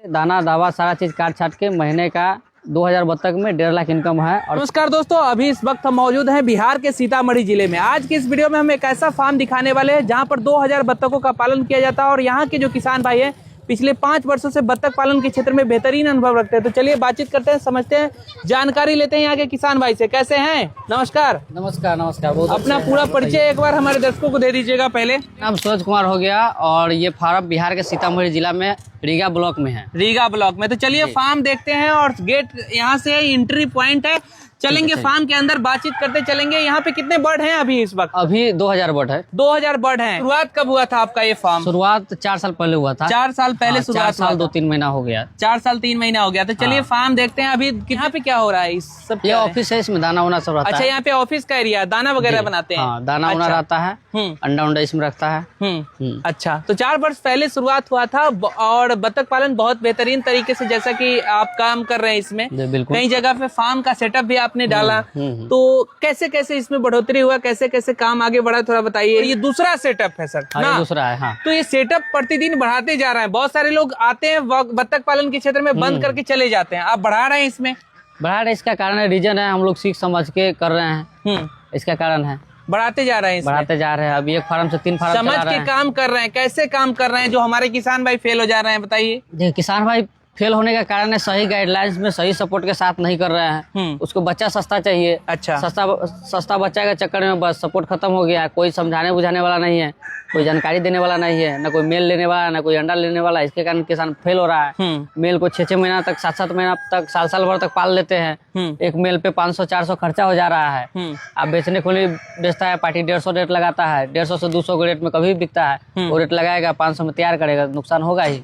दाना दावा सारा चीज काट छाट के महीने का 2000 बत्तख में 1.5 लाख इनकम है। और नमस्कार दोस्तों, अभी इस वक्त हम मौजूद हैं बिहार के सीतामढ़ी जिले में। आज की इस वीडियो में हम एक ऐसा फार्म दिखाने वाले हैं जहां पर 2000 बत्तखों का पालन किया जाता है और यहाँ के जो किसान भाई हैं पिछले 5 वर्षों से बत्तख पालन के क्षेत्र में बेहतरीन अनुभव रखते हैं। तो चलिए बातचीत करते हैं, समझते हैं, जानकारी लेते हैं यहाँ के किसान भाई से। कैसे हैं? नमस्कार। नमस्कार। अपना पूरा परिचय एक बार हमारे दर्शकों को दे दीजिएगा। पहले नाम सूरज कुमार हो गया और ये फार्म बिहार के सीतामढ़ी जिला में रीगा ब्लॉक में है। रीगा ब्लॉक में। तो चलिए फार्म देखते हैं और गेट यहाँ से एंट्री पॉइंट है। चलेंगे फार्म के अंदर, बातचीत करते चलेंगे। यहाँ पे कितने बर्ड हैं अभी इस वक्त? अभी 2000 बर्ड है। 2000 बर्ड हैं। शुरुआत कब हुआ था आपका ये फार्म? शुरुआत 4 साल पहले हुआ था। 4 साल पहले शुरुआत? 4 साल 2-3 महीना हो गया। 4 साल 3 महीना हो गया। तो चलिए फार्म देखते हैं। अभी यहाँ पे क्या हो रहा है? इस सब ये ऑफिस है, इसमें दाना वाना सब रहता है। अच्छा, यहाँ पे ऑफिस का एरिया, दाना वगैरह बनाते हैं? दाना वाना रहता है, अंडा उंडा इसमें रखता है। अच्छा, तो 4 वर्ष पहले शुरुआत हुआ था और बत्तख पालन बहुत बेहतरीन तरीके से, जैसा कि आप काम कर रहे हैं इसमें, कई जगह पे फार्म का सेटअप भी आपने डाला। तो कैसे कैसे इसमें बढ़ोतरी हुआ, कैसे कैसे काम आगे बढ़ा, थोड़ा बताइए। ये दूसरा सेटअप है सर? हाँ, ये दूसरा है। हाँ। तो ये सेटअप प्रतिदिन बढ़ाते जा रहा है। बहुत सारे लोग आते हैं बत्तख पालन के क्षेत्र में बंद करके चले जाते हैं, आप बढ़ा रहे हैं इसमें? बढ़ा रहे, इसका कारण है, रीजन है, हम लोग सीख समझ के कर रहे हैं। इसका कारण है, बढ़ाते जा रहे हैं, बढ़ाते जा रहे हैं। अभी 1 फार्म से 3 फार्म समझ के काम कर रहे हैं। कैसे काम कर रहे हैं जो हमारे किसान भाई फेल हो जा रहे हैं, बताइए। किसान भाई फेल होने का कारण है सही गाइडलाइंस में सही सपोर्ट के साथ नहीं कर रहे हैं। उसको बच्चा सस्ता चाहिए। अच्छा। सस्ता बच्चा के चक्कर में बस सपोर्ट खत्म हो गया है। कोई समझाने बुझाने वाला नहीं है, कोई जानकारी देने वाला नहीं है, ना कोई मेल लेने वाला, ना कोई अंडा लेने वाला। इसके कारण किसान फेल हो रहा है। मेल को 6-6 महीना तक, 7-7 महीना तक, साल भर तक पाल लेते हैं। एक मेल पे 500-400 खर्चा हो जा रहा है। आप बेचने को लिए बेचता है, पार्टी 150 रेट लगाता है, 150 से 200 के रेट में कभी बिकता है। वो रेट लगाएगा, 500 में तैयार करेगा, नुकसान होगा ही।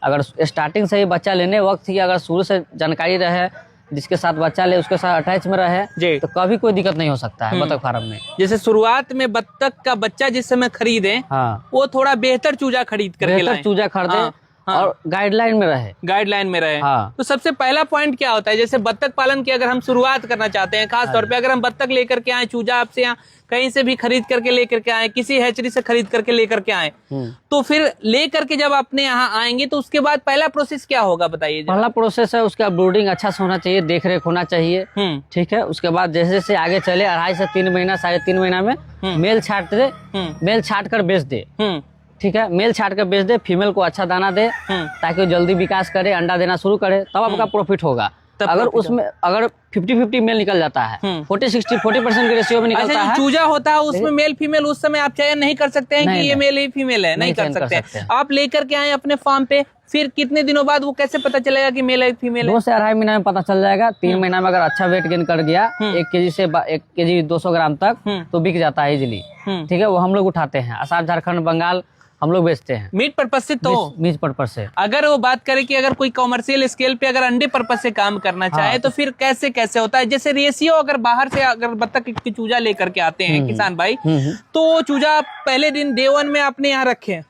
अगर स्टार्टिंग से ही बच्चा लेने वक्त ही अगर शुरू से जानकारी रहे, जिसके साथ बच्चा ले उसके साथ अटैच में रहे, तो कभी कोई दिक्कत नहीं हो सकता है बत्तख फार्म में। जैसे शुरुआत में बत्तख का बच्चा जिस समय खरीदे, वो थोड़ा बेहतर चूजा खरीद करके चूजा खरीदे और गाइडलाइन में रहे। गाइडलाइन में रहे। तो सबसे पहला पॉइंट क्या होता है? जैसे बत्तख पालन की अगर हम शुरुआत करना चाहते हैं, खास तौर पे अगर हम बत्तख लेकर के आए, चूजा आपसे यहाँ कहीं से भी खरीद करके लेकर के आए, किसी हैचरी से खरीद करके लेकर के आए, तो फिर लेकर के जब अपने यहाँ आएंगे तो उसके बाद पहला प्रोसेस क्या होगा, बताइए। पहला प्रोसेस है उसका ब्रूडिंग अच्छा से होना चाहिए, देख रेख होना चाहिए। ठीक है। उसके बाद जैसे जैसे आगे चले 2.5 से 3 महीना, 3.5 महीना में मेल छाट दे, मेल छाट कर बेच दे। ठीक है। मेल छाट कर बेच दे, फीमेल को अच्छा दाना दे ताकि वो जल्दी विकास करे, अंडा देना शुरू करे, तब आपका प्रॉफिट होगा। अगर उसमें अगर 50-50 मेल निकल जाता है, 40% के रेशियो में निकलता है। चूजा होता है उसमें मेल फीमेल, उस समय आप चयन नहीं कर सकते हैं कि ये मेल है फीमेल है, नहीं कर सकते। आप लेकर के आए अपने फार्म पे, फिर कितने दिनों बाद वो कैसे पता चलेगा कि मेल है फीमेल है? 2 से 2.5 महीना में पता चल जाएगा। 3 महीना में अगर अच्छा वेट गेन कर गया, 1 केजी से 1 केजी 200 ग्राम तक, तो बिक जाता है इजिली। ठीक है। वो हम लोग उठाते हैं, असम, झारखंड, बंगाल हम लोग बेचते हैं। मीट पर्पज से? तो मीट पर्पज से। अगर वो बात करें कि अगर कोई कॉमर्शियल स्केल पे अगर अंडे पर्पज से काम करना चाहे, तो फिर कैसे कैसे होता है? जैसे रेशियो, अगर बाहर से अगर बत्तख की चूजा लेकर के आते हैं किसान भाई, तो चूजा पहले दिन डे 1 में आपने यहाँ रखे,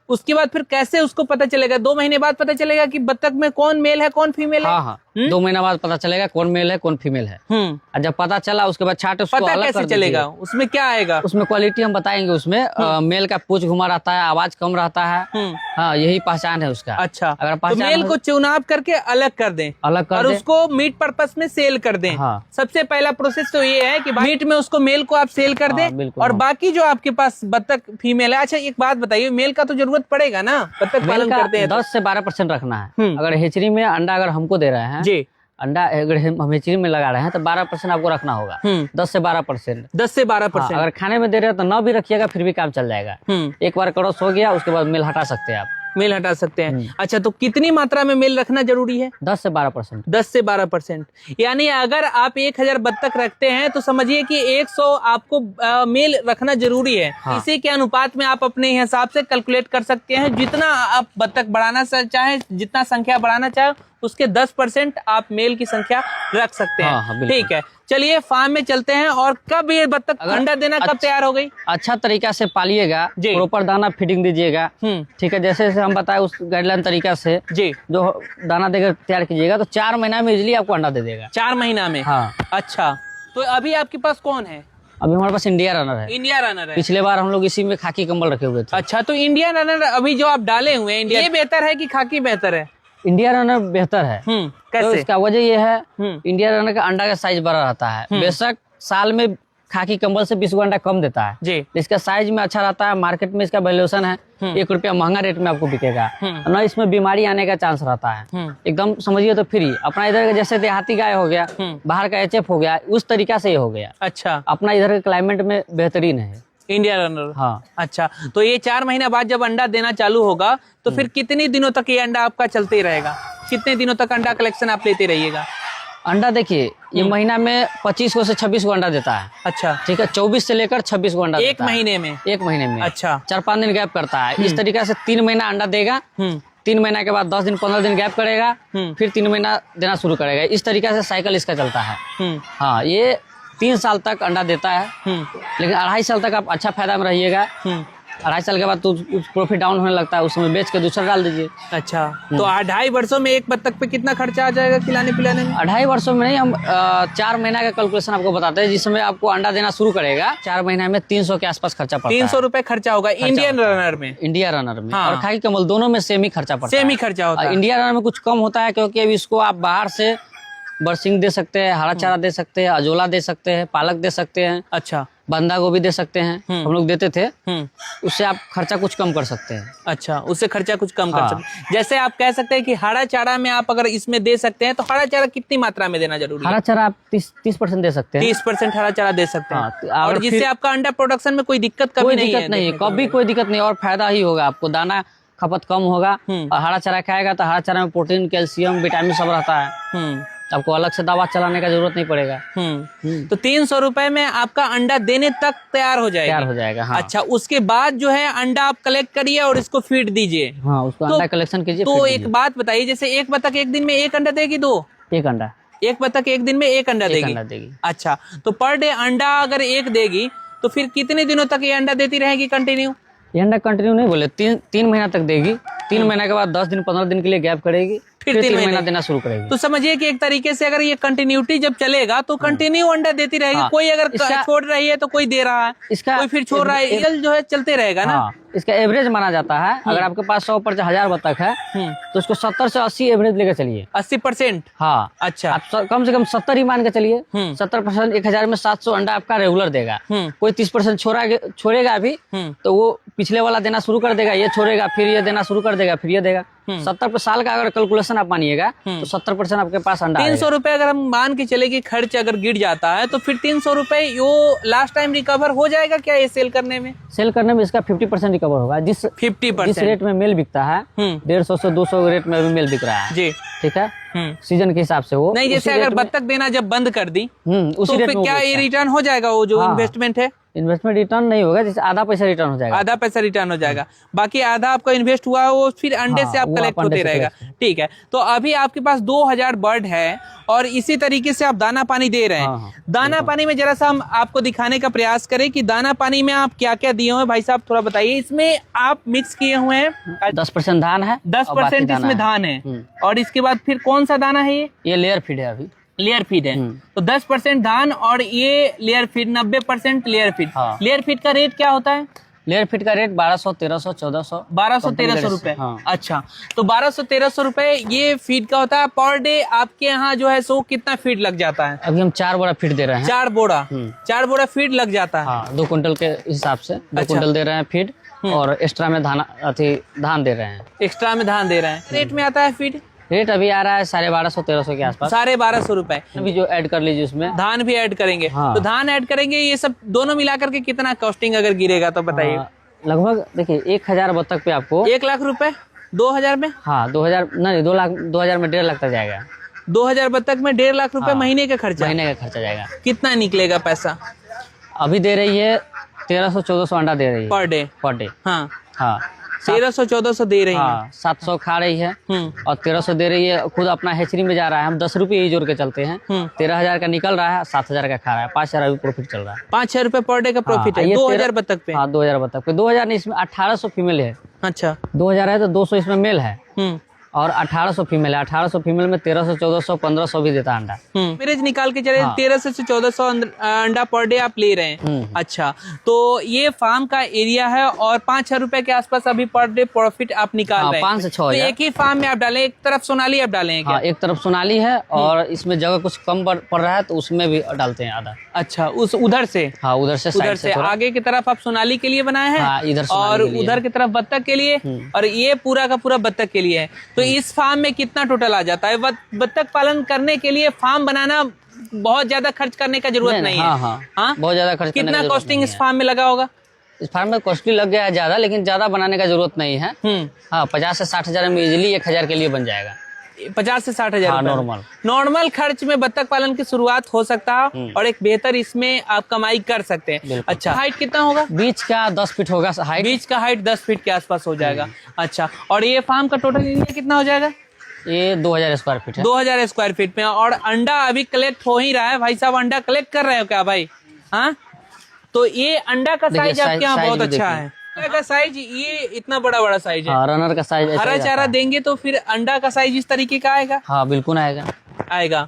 उसके बाद फिर कैसे उसको पता चलेगा? 2 महीने बाद पता चलेगा कि बत्तख में कौन मेल है कौन फीमेल है? हाँ। 2 महीना बाद पता चलेगा कौन मेल है कौन फीमेल है। और जब पता चला उसके बाद छाट उसको पता अलग कैसे कर चलेगा? उसमें क्या आएगा? उसमें क्वालिटी हम बताएंगे। उसमें मेल का पूंछ घुमा रहता है, आवाज कम रहता है। हाँ, यही पहचान है उसका। अच्छा। अगर तो मेल को चुनाव करके अलग कर दें, और उसको मीट पर्पस में सेल कर दें। सबसे पहला प्रोसेस तो ये है कि मीट में उसको मेल को आप सेल कर दें, और बाकी जो आपके पास बत्तख फीमेल है। अच्छा, एक बात बताइए, मेल का तो जरूरत पड़ेगा ना, बत्तख पालन करते हैं? 10 से 12% रखना है। अगर हेचरी में अंडा अगर हमको दे रहे हैं जी, अंडा अगर हम हेचरी में लगा रहे हैं तो 12% आपको रखना होगा। 10 से 12%। 10 से 12%। अगर खाने में दे रहे हैं तो ना भी रखिएगा, फिर भी काम चल जाएगा। एक बार क्रॉस हो गया उसके बाद मेल हटा सकते हैं आप। मेल हटा सकते हैं। अच्छा, तो कितनी मात्रा में मेल रखना जरूरी है? 10 से 12%। 10 से 12%। यानी अगर आप 1000 बत्तख रखते हैं तो समझिए कि 100 आपको मेल रखना जरूरी है। इसी के अनुपात में आप अपने हिसाब से कैलकुलेट कर सकते हैं। जितना आप बत्तख बढ़ाना चाहे, जितना संख्या बढ़ाना चाहे, उसके 10% आप मेल की संख्या रख सकते हैं। ठीक है। चलिए फार्म में चलते हैं। और कब ये बत्तख अंडा देना कब तैयार हो गई? अच्छा तरीका से पालिएगा, प्रॉपर दाना फीडिंग दीजिएगा। ठीक है। जैसे जैसे हम बताए उस गाइडलाइन तरीका से जी जो दाना देकर तैयार कीजिएगा, तो 4 महीना में इजिली आपको अंडा दे देगा। 4 महीना में? हाँ। अच्छा, तो अभी आपके पास कौन है? अभी हमारे पास इंडिया रनर है। इंडिया रनर है। पिछले बार हम लोग इसी में खाकी कंबल रखे हुए थे। अच्छा, तो इंडिया रनर अभी जो आप डाले हुए हैं, इंडिया, ये बेहतर है कि खाकी बेहतर है? इंडिया रनर बेहतर है। तो कैसे? इसका वजह ये है, इंडिया रनर का अंडा का साइज बड़ा रहता है। बेशक साल में खाकी कंबल से 20 अंडा कम देता है जी। इसका साइज में अच्छा रहता है। मार्केट में इसका वैल्यूएशन है 1 रुपया महंगा रेट में आपको बिकेगा। न इसमें बीमारी आने का चांस रहता है। एकदम समझिए तो फ्री। अपना इधर का जैसे देहाती गाय हो गया, बाहर का एचएफ हो गया, उस तरीका से ये हो गया। अच्छा, अपना इधर के क्लाइमेट में बेहतरीन है इंडिया रनर। हाँ। अच्छा, तो ये 4 महीने बाद जब अंडा देना चालू होगा तो फिर कितने दिनों तक ये अंडा आपका चलते ही रहेगा? कितने दिनों तक अंडा कलेक्शन आप लेते रहिएगा? अंडा देखिए ये महीना में 25 को से 26 को अंडा देता है। अच्छा, ठीक है, 24 से लेकर 26 को अंडा एक देता है। महीने में? एक महीने में। अच्छा, 4-5 दिन गैप करता है। इस तरीका से 3 महीना अंडा देगा। 3 महीना के बाद 10 दिन 15 दिन गैप करेगा, फिर 3 महीना देना शुरू करेगा। इस तरीका से साइकिल इसका चलता है। हाँ, ये 3 साल तक अंडा देता है, लेकिन 2.5 साल तक आप अच्छा फायदा में रहिएगा। 2.5 साल के बाद तो प्रॉफिट डाउन होने लगता है, उस समय बेच के दूसरा डाल दीजिए। अच्छा, तो 2.5 वर्षों में एक बत्तख पे कितना खर्चा आ जाएगा खिलाने पिलाने में? 2.5 वर्षों में नहीं, हम 4 महीना का कैलकुलेशन आपको बताते हैं, जिसमें आपको अंडा देना शुरू करेगा। 4 महीने में 300 के आसपास खर्चा पड़ता है। 300 रुपए खर्चा होगा इंडियन रनर में? इंडिया रनर में हाँ। और खाकी कमल दोनों में सेम ही खर्चा पड़ता है। सेम ही खर्चा होता है। इंडिया रनर में कुछ कम होता है, क्योंकि अभी इसको आप बाहर से बरसिंग दे सकते हैं, हरा चारा दे सकते हैं, अजोला दे सकते हैं, पालक दे सकते हैं, अच्छा, बंधा गोभी दे सकते हैं। हम लोग देते थे, उससे आप खर्चा कुछ कम कर सकते हैं। अच्छा, उससे खर्चा कुछ कम कर हाँ। सकते हैं। जैसे आप कह सकते हैं कि हरा चारा में आप अगर इसमें दे सकते हैं तो हरा चारा कितनी मात्रा में देना जरूरी है? हरा चारा आप 30% दे सकते हैं। 30% हरा चारा दे सकते हैं। हाँ, और अगर जिससे फिर आपका अंडा प्रोडक्शन में कोई दिक्कत कभी कोई नहीं दिक्कत नहीं है, देखने को कभी कोई दिक्कत नहीं, और फायदा ही होगा आपको। दाना खपत कम होगा और हरा चारा खाएगा तो हरा चारा में प्रोटीन, कैल्शियम, विटामिन सब रहता है। आपको अलग से दवा चलाने का जरूरत नहीं पड़ेगा। तो 300 रुपए में आपका अंडा देने तक तैयार हो जाएगा? तैयार हो जाएगा, हाँ। अच्छा, उसके बाद जो है अंडा आप कलेक्ट करिए और इसको फीड दीजिए। हाँ, उसको अंडा कलेक्शन कीजिए। तो फिर एक बात बताइए, जैसे एक बतख एक दिन में एक अंडा देगी? एक अंडा, एक बतख एक दिन में एक अंडा एक अंडा देगी। अच्छा, तो पर डे अंडा अगर एक देगी तो फिर कितने दिनों तक ये अंडा देती रहेगी कंटिन्यू? ये अंडा कंटिन्यू नहीं बोले, 3 महीना तक देगी। 3 महीना के बाद 10 दिन 15 दिन के लिए गैप करेगी, फिर 3 महीना देना शुरू करेगी। तो समझिए कि एक तरीके से अगर ये कंटिन्यूटी जब चलेगा तो कंटिन्यू अंडा देती रहेगी। हाँ। कोई अगर छोड़ रही है तो कोई दे रहा है, कोई फिर छोड़ रहा है, ये जो है चलते रहेगा ना। हाँ, इसका एवरेज माना जाता है। अगर आपके पास 100 पर 1000 बतख है तो उसको 70 से 80 एवरेज लेकर चलिए। 80%? हाँ। अच्छा, आप कम से कम 70 ही मान के चलिए। 70% 1000 में 700 अंडा आपका रेगुलर देगा। कोई 30% छोड़ेगा अभी तो वो पिछले वाला देना शुरू कर देगा, ये छोड़ेगा, फिर ये देना शुरू कर देगा, फिर ये देगा। 70 साल का अगर कैलकुलेशन आप मानिएगा तो 70% आपके पास अंडा 300 रुपए अगर हम मान के चले कि खर्च अगर गिर जाता है तो फिर 300 रुपए यो लास्ट टाइम रिकवर हो जाएगा क्या ये सेल करने में? सेल करने में इसका 50% रिकवर होगा। जिस 50% रेट में मेल बिकता है, 150 से 200 रेट में भी मेल बिक रहा है जी। ठीक है, सीजन के हिसाब से वो नहीं। जैसे अगर बत्तख देना जब बंद कर दी उसी तो रेट फिर में क्या ये रिटर्न हो जाएगा? वो जो इन्वेस्टमेंट है, इन्वेस्टमेंट रिटर्न नहीं होगा, जैसे आधा पैसा रिटर्न हो जाएगा। आधा पैसा रिटर्न हो जाएगा, बाकी आधा आपका इन्वेस्ट हुआ वो फिर अंडे से आप कलेक्ट होते रहेगा। ठीक है, तो अभी आपके पास 2000 बर्ड है और इसी तरीके से आप दाना पानी दे रहे हैं। दाना पानी में जरा सा हम आपको दिखाने का प्रयास करें कि दाना पानी में आप क्या क्या दिए हुए हैं। भाई साहब थोड़ा बताइए। इसमें आप मिक्स किए हुए हैं 10% धान है, 10% इसमें धान है, और इसके बाद फिर कौन सा दाना है? ये लेयर फीड है। अभी लेयर फीड है, तो 10% धान और ये layer feed, 90% layer feed. Layer feed का रेट क्या होता है? लेयर फीड का रेट 1200, 1300, 1400, 1200-1300 रुपए। अच्छा, तो 1200-1300 रुपए ये फीड का होता है। पर डे आपके यहाँ जो है सो कितना फीड लग जाता है? अभी हम 4 बोरा फीड दे रहे हैं। 4 बोरा फीड लग जाता है। 2 कुंटल के हिसाब से 2 कुंटल दे रहे हैं फीड, और एक्स्ट्रा में धान दे रहे हैं। एक्स्ट्रा में धान दे रहे हैं। रेट में आता है फीड? रेट अभी आ रहा है 1250-1300 के आसपास। 1250 रुपए। अभी जो ऐड कर लीजिए उसमें धान भी ऐड करेंगे। तो धान ऐड करेंगे, ये सब दोनों मिलाकर के कितना कॉस्टिंग अगर गिरेगा तो बताइए। लगभग देखिए 1000 बतख पे आपको 1 लाख रुपए 2000 में। हाँ, 2000 नहीं, 2 लाख, 2000 में 1.5 लाख तक जाएगा। 2000 बतख में 1.5 लाख रुपए महीने का खर्चा? महीने का खर्चा जाएगा। कितना निकलेगा पैसा? अभी दे रही है 1300-1400 अंडा दे रही है पर डे। हाँ, 1300-1400 दे रही है। 700 खा रही है और 1300 दे रही है। खुद अपना हेचरी में जा रहा है, हम 10 रुपये ही जोड़ के चलते हैं। 13,000 का निकल रहा है, 7,000 का खा रहा है, 5,000 अभी प्रॉफिट चल रहा है। 5-6 रुपए पर डे का प्रॉफिट है 2000 बतख पे। हाँ, 2000 बतख पे। 2000 नहीं, इसमें 1800 फीमेल है। अच्छा, 2000 है तो 200 इसमें मेल है। और 1800 फीमेल है। 1800 फीमेल में 1300, 1400, 1500 भी देता है अंडा। एवरेज निकाल के चले हाँ। 1300 से 1400 अंडा पर डे आप ले रहे हैं। अच्छा, तो ये फार्म का एरिया है और 5-6 रुपए के आसपास अभी पर डे प्रॉफिट आप निकाल रहे हैं। 5 से 6 तो एक ही फार्म में आप डालें, एक तरफ सोनाली आप डालें क्या? हाँ, एक तरफ सोनाली है और इसमें जगह कुछ कम पड़ रहा है तो उसमें भी डालते हैं आधा। अच्छा, उस उधर से? हाँ, उधर से उधर से आगे की तरफ आप सोनाली के लिए बनाए हैं। हाँ, इधर और उधर की तरफ बत्तख के लिए, और ये पूरा का पूरा बत्तख के लिए है। तो इस फार्म में कितना टोटल आ जाता है? बत्तख पालन करने के लिए फार्म बनाना बहुत ज्यादा खर्च करने का जरूरत नहीं है। हाँ, बहुत ज्यादा खर्च करने कितना कॉस्टिंग इस फार्म में लगा होगा? इस फार्म में कॉस्टली लग गया है ज्यादा, लेकिन ज्यादा बनाने का जरूरत नहीं है। हाँ, 50 से 60 हजार में इजिली 1000 के लिए बन जाएगा। 50 से 60 हजार नॉर्मल खर्च में बत्तख पालन की शुरुआत हो सकता है और एक बेहतर इसमें आप कमाई कर सकते हैं। अच्छा, हाइट कितना होगा? बीच का 10 फीट होगा हाइट। बीच का हाइट 10 फीट के आसपास हो जाएगा। अच्छा, और ये फार्म का टोटल एरिया कितना हो जाएगा? ये 2000 स्क्वायर फीट है। 2000 स्क्वायर फीट में। और अंडा अभी कलेक्ट हो ही रहा है। भाई साहब अंडा कलेक्ट कर रहे हो क्या भाई? हाँ, तो ये अंडा का साइज आपके यहाँ बहुत अच्छा है। अंडा का साइज ये इतना बड़ा साइज है। रनर का साइज हरा चारा देंगे तो फिर अंडा का साइज इस तरीके का आएगा। हाँ, बिल्कुल आएगा।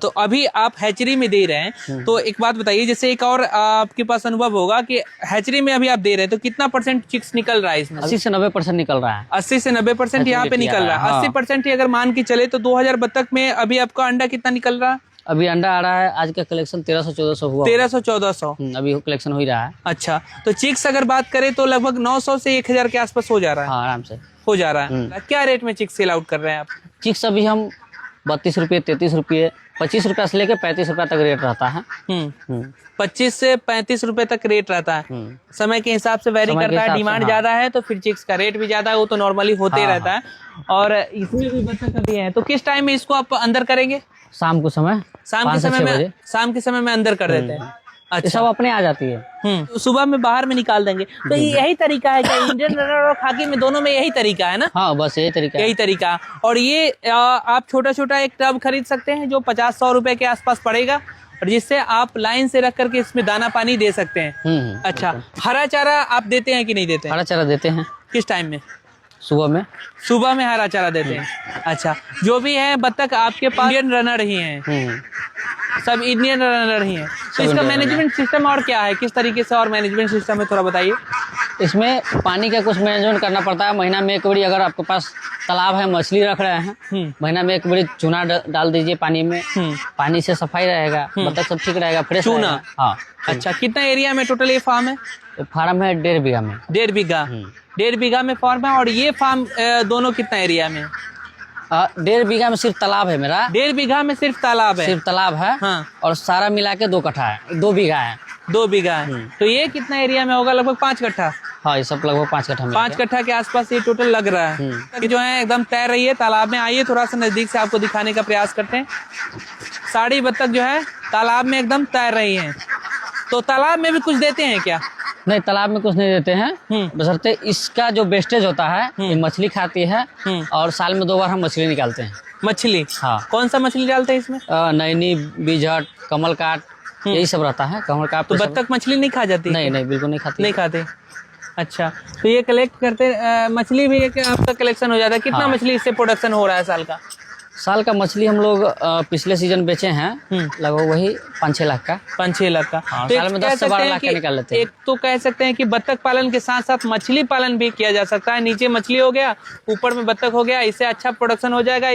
तो अभी आप हैचरी में दे रहे हैं, तो एक बात बताइए, जैसे एक और आपके पास अनुभव होगा कि हैचरी में अभी आप दे रहे हैं तो कितना % चिक्स निकल रहा है इसमें? 80 से 90% निकल रहा है। 80 से 90% यहाँ पे निकल रहा है। 80% ही अगर मान के चले तो 2000 बत्तख में अभी आपका अंडा कितना निकल रहा है? अभी अंडा आ रहा है, आज का कलेक्शन 1300-1400 हुआ। 1300-1400 अभी कलेक्शन हो ही रहा है। अच्छा, तो चिक्स अगर बात करें तो लगभग 900 से 1000 के आसपास हो जा रहा है। हाँ, आराम से हो जा रहा है। क्या रेट में चिक्स सेल आउट कर रहे हैं आप? चिक्स अभी हम 32 रुपये, 33 रुपये, 25 रुपये से लेकर 35 रुपये तक रेट रहता है। 25 से 35 रुपए तक रेट रहता है। समय के हिसाब से वेरी करता है। डिमांड ज्यादा है तो फिर चिक्स का रेट भी ज्यादा है, वो तो नॉर्मली होते ही रहता है। और इसमें भी बत्तख अभी है, तो किस टाइम में इसको आप अंदर करेंगे? शाम के समय शाम के समय में अंदर कर देते हैं। अच्छा, सब अपने आ जाती है। तो सुबह में बाहर में निकाल देंगे। तो यही तरीका है क्या? इंडियन रनर और खाकी में दोनों में यही तरीका है ना? हाँ, बस यही तरीका। और ये आप छोटा एक टब खरीद सकते हैं जो 50-100 रुपए के आसपास पड़ेगा, और जिससे आप लाइन से रख करके इसमें दाना पानी दे सकते हैं। अच्छा, हरा चारा आप देते हैं कि नहीं देते हैं? हरा चारा देते हैं। किस टाइम में? सुबह में हरा चारा देते हैं। अच्छा, जो भी है बत्तख आपके पास इंडियन रनर ही हैं। सब इंडियन रनर ही हैं। तो इसका मैनेजमेंट सिस्टम और क्या है, किस तरीके से और मैनेजमेंट सिस्टम है, थोड़ा बताइए। इसमें पानी का कुछ मैनेजमेंट करना पड़ता है। महीना में एक बारी, अगर आपके पास तालाब है, मछली रख रहे हैं, महीना में एक बारी चूना डाल दीजिए पानी में। पानी से सफाई रहेगा, बत्तख सब ठीक रहेगा, फ्रेश चूना। हाँ। अच्छा, कितना एरिया में टोटल ये फार्म है? फार्म है 1.5 बीघा में। 1.5 बीघा में फार्म है। और ये फार्म दोनों कितना एरिया में? 1.5 बीघा में सिर्फ तालाब है मेरा। 1.5 बीघा में सिर्फ तालाब है। हाँ। और सारा मिला के 2 कट्ठा है, 2 बीघा है। 2 बीघा है। तो ये कितना एरिया में होगा? लगभग 5 कट्ठा। हाँ, ये सब लगभग 5 कट्ठा में। 5 कट्ठा के आसपास ये टोटल लग रहा है। ये जो है एकदम तैर रही है। तालाब में आइए, थोड़ा सा नजदीक से आपको दिखाने का प्रयास करते हैं। सारी बत्तख जो है तालाब में एकदम तैर रही है। तो तालाब में भी कुछ देते हैं क्या? नहीं, तालाब में कुछ नहीं देते हैं। बशर्ते इसका जो वेस्टेज होता है, ये मछली खाती है, और साल में 2 बार हम मछली निकालते हैं। मछली? हाँ। कौन सा मछली डालते हैं इसमें? नैनी, बिझट, कमल काट, यही सब रहता है। कमल काट। तो बत्तख मछली नहीं खा जाती? नहीं, बिल्कुल नहीं खाते। अच्छा, तो ये कलेक्ट करते मछली भी एक आपका कलेक्शन हो जाता है। कितना मछली इससे प्रोडक्शन हो रहा है साल का? साल का मछली हम लोग पिछले सीजन बेचे हैं लगभग वही 5-6 लाख का। 5-6 लाख का। हाँ, तो साल में 10 से 12 लाख का निकाल लेते हैं। एक तो कह सकते हैं कि बत्तख पालन के साथ साथ मछली पालन भी किया जा सकता है। नीचे मछली हो गया, ऊपर में बत्तख हो गया, इससे अच्छा प्रोडक्शन हो जाएगा।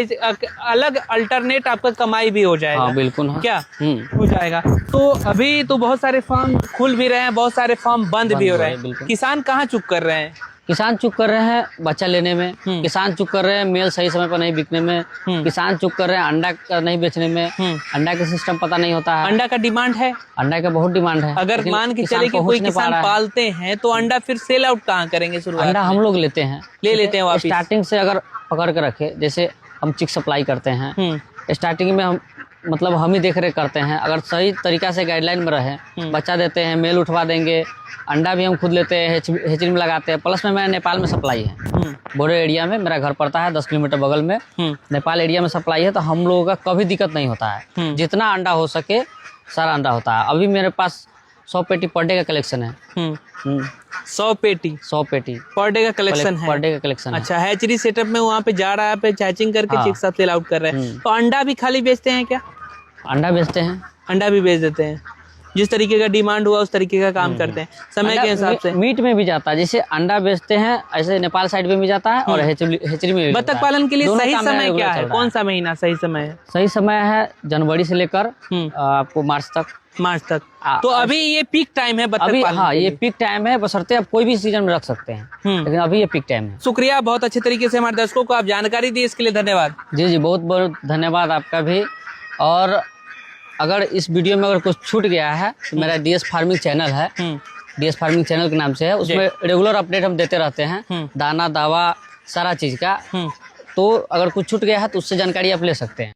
अलग अल्टरनेट आपका कमाई भी हो जाएगा। हाँ, बिल्कुल। क्या हो जाएगा? तो अभी तो बहुत सारे फार्म खुल भी रहे हैं, बहुत सारे फार्म बंद भी हो रहे हैं। किसान कहाँ चुप कर रहे हैं? किसान चुप कर रहे हैं बच्चा लेने में, किसान चुप कर रहे हैं मेल सही समय पर नहीं बिकने में, किसान चुप कर रहे हैं अंडा का नहीं बेचने में। अंडा का सिस्टम पता नहीं होता है। अंडा का डिमांड है? अंडा का बहुत डिमांड है। अगर मान के चले कि कोई किसान पालते हैं तो अंडा फिर सेल आउट कहाँ करेंगे? शुरुआत अंडा हम लोग लेते हैं, ले लेते हैं वापिस। स्टार्टिंग से अगर पकड़ के रखे, जैसे हम चिक सप्लाई करते हैं, स्टार्टिंग में हम ही देख रेख करते हैं। अगर सही तरीका से गाइडलाइन में रहे, बच्चा देते हैं, मेल उठवा देंगे, अंडा भी हम खुद लेते हैं, हेचरी में लगाते हैं। प्लस में मेरा नेपाल में सप्लाई है, बोर्डर एरिया में मेरा घर पड़ता है, 10 किलोमीटर बगल में नेपाल एरिया में सप्लाई है। तो हम लोगों का कभी दिक्कत नहीं होता है। जितना अंडा हो सके सारा अंडा होता है। अभी मेरे पास 100 पेटी पर डे का कलेक्शन है। 100 पेटी 100 पेटी पर डे का कलेक्शन है। पर डे का कलेक्शन है। अच्छा, हैचरी सेटअप में वहाँ पे जा रहा है, पे हैचिंग करके हाँ। चिक साथ सेल आउट कर रहे हैं। तो अंडा भी खाली बेचते हैं क्या? अंडा बेचते हैं। अंडा भी बेच देते हैं, जिस तरीके का डिमांड हुआ उस तरीके का काम करते हैं समय के हिसाब से। मीट में भी जाता है, जैसे अंडा बेचते हैं ऐसे नेपाल साइड में भी जाता है और हेचरी में भी जाता बत्तख है। पालन के लिए दोनों सही काम मेरा समय regular क्या चल है? रहा कौन सा महीना सही समय है? सही समय है जनवरी से लेकर आपको मार्च तक। मार्च तक। तो अभी ये पीक टाइम है बत्तख अभी पालन हाँ, के ये लिए। पीक टाइम है, बशर्ते आप कोई भी सीजन में रख सकते हैं, लेकिन अभी ये पीक टाइम है। शुक्रिया, बहुत अच्छे तरीके से हमारे दर्शकों को आप जानकारी दी, इसके लिए धन्यवाद। जी जी, बहुत बहुत धन्यवाद आपका भी। और अगर इस वीडियो में अगर कुछ छूट गया है तो मेरा डीएस फार्मिंग चैनल है, डीएस फार्मिंग चैनल के नाम से है, उसमें रेगुलर अपडेट हम देते रहते हैं, दाना दावा सारा चीज़ का। तो अगर कुछ छूट गया है तो उससे जानकारी आप ले सकते हैं।